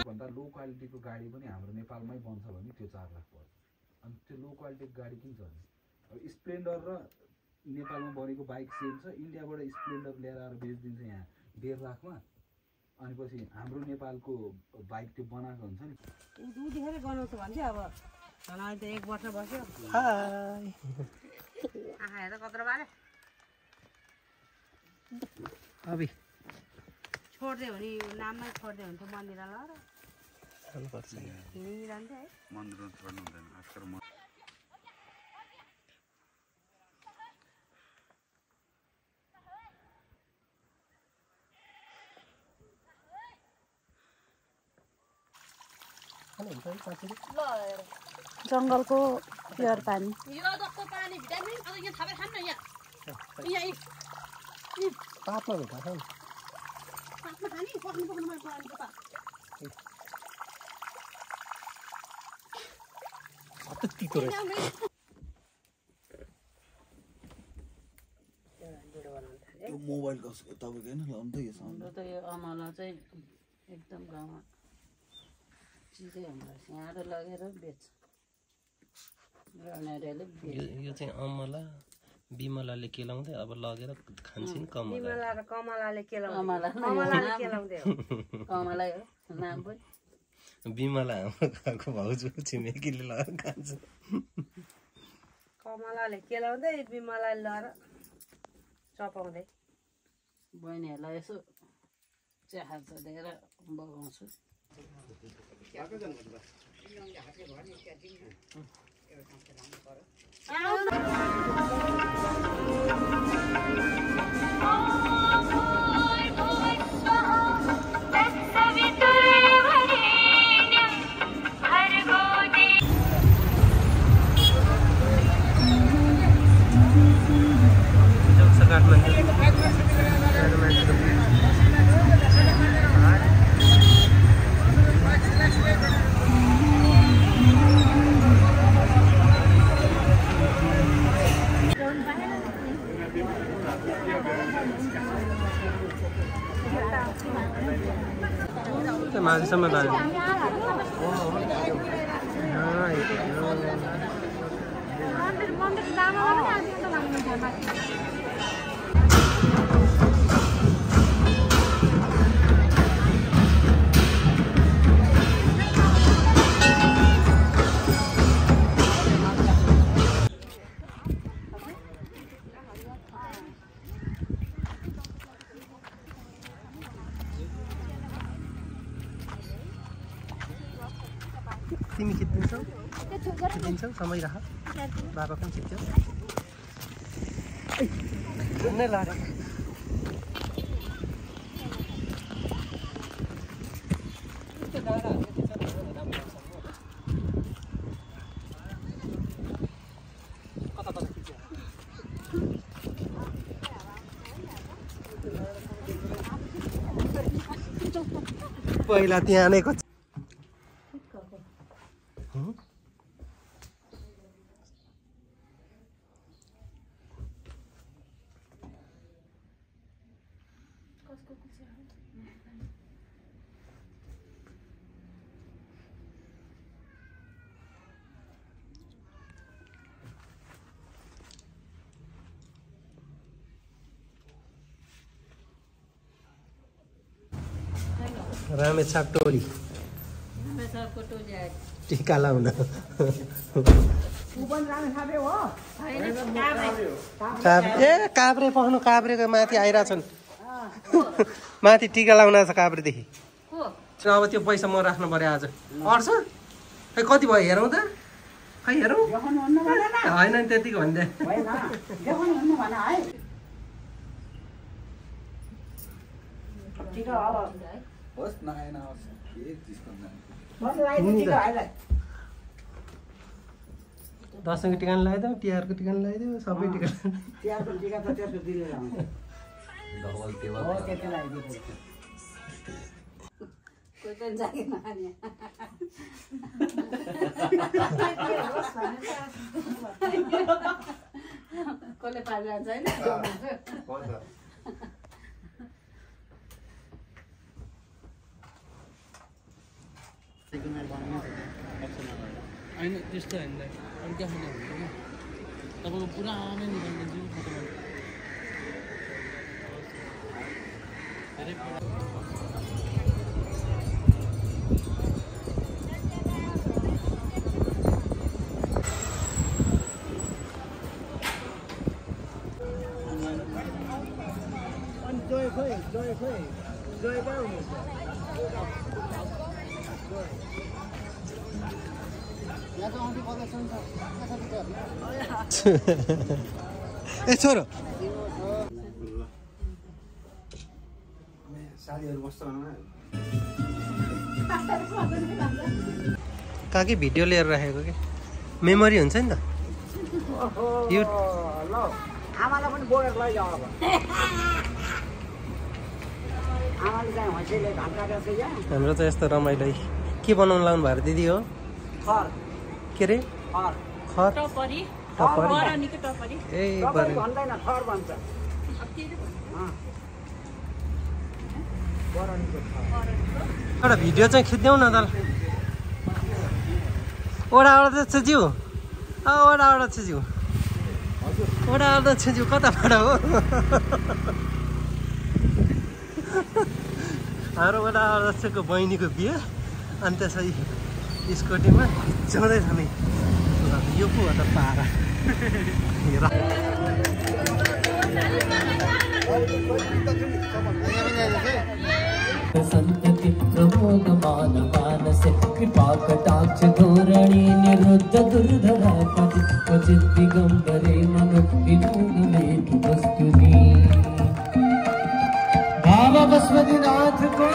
भन्दा लो क्वालिटीको गाडी पनि हाम्रो नेपालमै बन्छ भने त्यो 4 लाख पर्छ। अनि त्यो लो क्वालिटीको गाडी किन छ भने अब स्प्लेन्डर र नेपालमा बनेको बाइक सेम छ, इन्डियाबाट स्प्लेन्डर ल्याएर बेचिदिन्छ यहाँ 1.5 लाखमा। अनि पछि हाम्रो नेपालको बाइक त्यो बनाएको हुन्छ नि दुधीखेर गनाउँछ भन्छ। अब अहिले त 1 वर्ष बस्यो। आँखा हेर कत्रो बारे अबि छोड्दियो भने नाममै छोड्दियो भने त मन्दिर ल र हाल्नुपर्छ हिँडिरहन्छ है। मन्दिरमा छोड्नु हुँदैन आजकल। जङ्गलको प्योर पानी यो जस्तो पानी भिटामिन अब यहाँ थाहा खान्न यहाँ पातमा भेटा छ नि पातमा खानी पक्नु पक्नुमा पानीको पात अत तितो रहेछ। मोबाइल कसको तपाईको हैन अन्त यो साउन्ड त यो अमला चाहिँ एकदम गाउँमा चिजै हाम्रो यहाँ लगेर बेच्छ। यो चाहिँ अमला बिमलाले केलाउँदै अब लगेर खान्छन्। बिमला र कमलाले केलाउँदै हो। कमला हो नाम पनि। बिमला हाम्रो घरको भाउजू छिमेकीले लगेर खान्छ। कमलाले केलाउँदै बिमलाले लगेर चपाउँदै। बहिनीहरूलाई यसो चिया दिएर बगाउँछु। मान्छेसम्म लाग्यो। तिमी खिचिदिन्छौ समय राख बाबा पनि खिच्यो नै लाग्यो। पहिला त्यहाँ नै रामेछाप टोली टिका लाउन। काभ्रे पाउनु काभ्रेको माथि आइरहेछन् माथि टिका लाउन छ काभ्रेदेखि। अब त्यो पैसा म राख्नु पर्यो आज अट्छ। खै कति भयो हेरौँ त खै हेरौँ होइन नि त्यतिको भन्दै दसैँको टिका लगाइदेऊ तिहारको टिका लगाइदेऊ सबै टिका होइन त्यस्तो होइन अरू क्या खाने हुन्छ तपाईँको पुरा नै निकालिदिन्छु ए छोरो साथीहरू बस्छ काकी भिडियो लिएर राखेको कि मेमोरी हुन्छ नि त यो आमालाई पनि बोकेर लैजाऊ अब आमाले चाहिँ हँसीले घाम काटेको छ यहाँ हाम्रो त यस्तो रमाइलो के बनाउनु लाउनु भएको दिदी हो खर के रे खर खर टपरी टपरी बरनीको टपरी ए टपरी भन्दैन खर भन्छ बरनीको खर एउटा भिडियो चाहिँ खिच्देऊ न त ओडा छेज्यू ओडा छेज्यू ओडा छेज्यू कताबाट हो हाम्रो ओडा अध्यक्षको बहिनीको बिहे अनि त्यसरी स्कुटीमा जाँदैछ नि यो पो हो त पारा हेर संतति प्रमोदमान मानस कृपा कटाक्ष धोरणी निरुद्ध दुर्धरा क्वचित् दिगंबरे मनो विनोदमे वस्तुनि भाव बसवनाथ को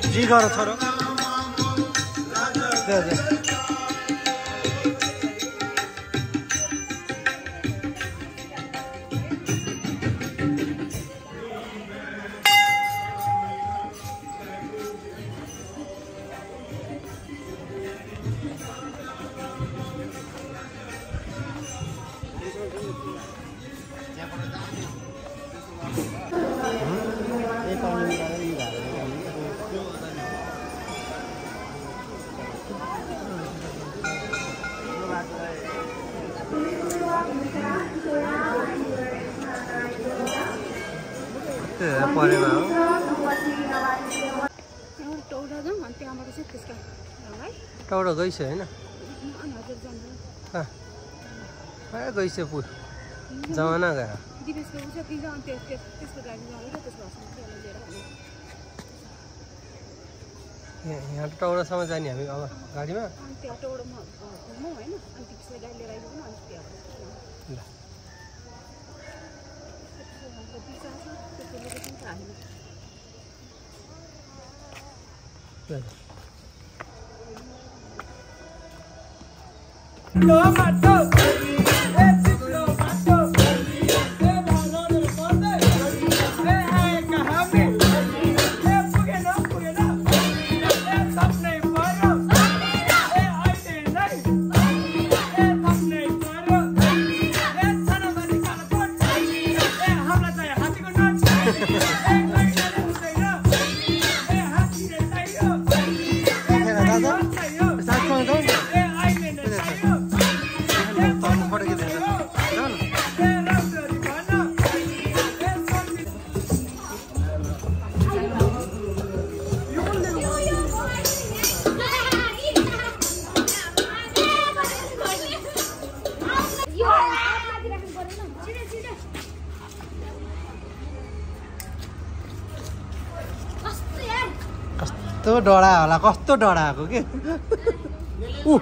जी गर छोरो परेन हो टाउडा गइस होइन गइस पु जमाना गयो यहाँ टाउडासम्म जाने हामी अब गाडीमा कस्तो डढा होला कस्तो डढाएको के ऊ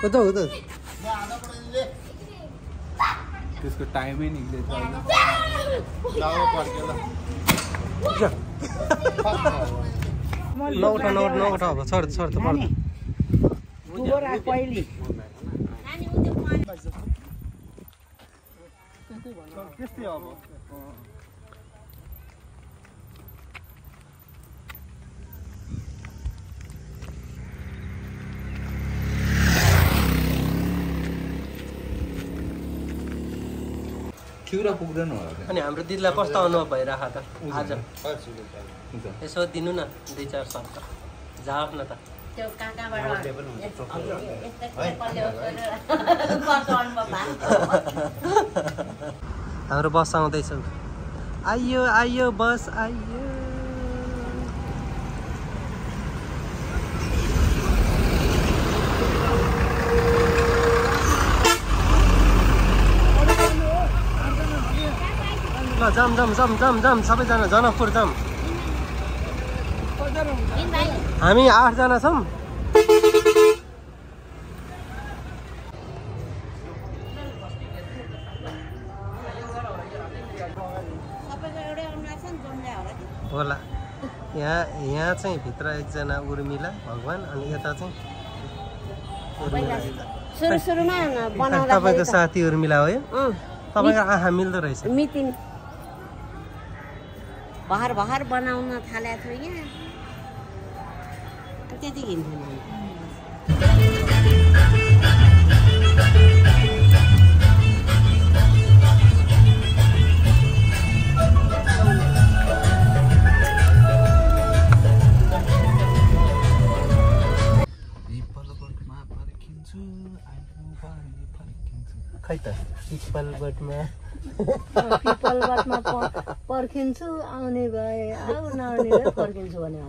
हो त त्यसको टाइमै निक्लेछ नउठा अब छोड त पर्छ पहिली त्यस्तै अब खिउरा पुग्दैन होला अनि हाम्रो दिदीलाई कस्तो अनुभव भइरहेको त आज यसो दिनु न 2-4 शब्द जवाफ न त त्यो काकाबाट हाम्रो बस आउँदैछ आइयो आइयो बस आइयो ल जाम जाम जाम जाम जाम सबैजना जनकपुर जाम हामी 8 जना छौँ होला यहाँ चाहिँ भित्र एकजना उर्मिला भगवान अनि यता चाहिँ सुरुमा तपाईँको साथी उर्मिला हो तपाईँको आँखा मिल्दो रहेछ मितिन बहार बहार बनाउन थालेको थियो यहाँ त्यति हिँड्थ्यो खै त पिपलबटमा पिपलबटमा पर्खिन्छु आउने भए आऊ नआउने भए पर्खिन्छु भने